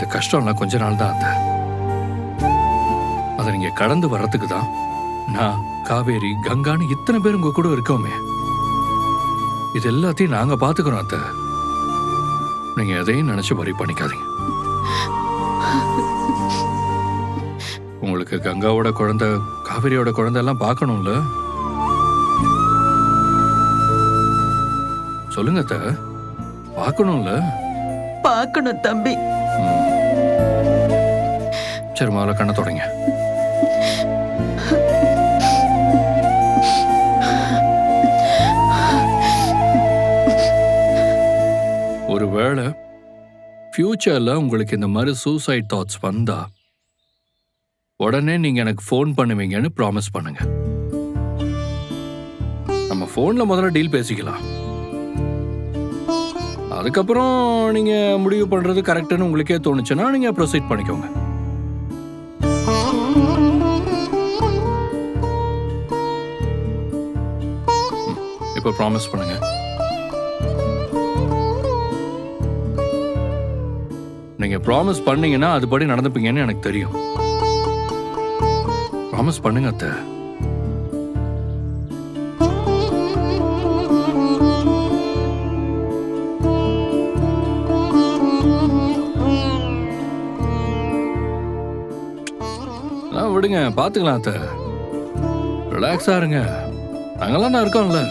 இந்த கஷ்டம்லாம் கொஞ்ச நாள் தான் அத்தை. அதை நீங்க கடந்து வர்றதுக்கு தான் நான், காவேரி, கங்கான்னு இத்தனை பேர் உங்க கூட இருக்கோமே. இது எல்லாத்தையும் நாங்க பாத்துக்கிறோம் அத்தை. நீங்க எதையும் நினைச்சு வரி பண்ணிக்காதீங்க. உங்களுக்கு கங்காவோட குழந்தை, காவேரியோட குழந்தை எல்லாம் பார்க்கணும்ல? சொல்லுங்க அத்தை, பார்க்கணும்ல? பார்க்கணும் தம்பி. சரி, முதல்ல கண்ணை தொடங்க. ஒருவேளை ஃபியூச்சர்ல உங்களுக்கு இந்த மாதிரி சூசைட் தாட்ஸ் வந்தா உடனே நீங்க எனக்கு ஃபோன் பண்ணுவீங்கன்னு ப்ராமிஸ் பண்ணுங்க. நம்ம ஃபோன்ல முதல்ல டீல் பேசிக்கலாம். அதுக்கப்புறம் நீங்க முடிவு பண்றது கரெக்ட்னு உங்களுக்கே தோணுச்சுன்னா நீங்க ப்ரொசீட் பண்ணிக்கோங்க. இப்போ ப்ராமிஸ் பண்ணுங்க. நீங்க ப்ராமிஸ் பண்ணீங்கன்னா அதுபடி நடந்துப்பீங்கன்னு எனக்கு தெரியும். ப்ராமிஸ் பண்ணுங்க அத்தை. விடுங்க, பாத்துக்கலாம் அத்தை. ரிலாக்ஸா இருங்க. நாங்கெல்லாம் நான் இருக்கோம்ல.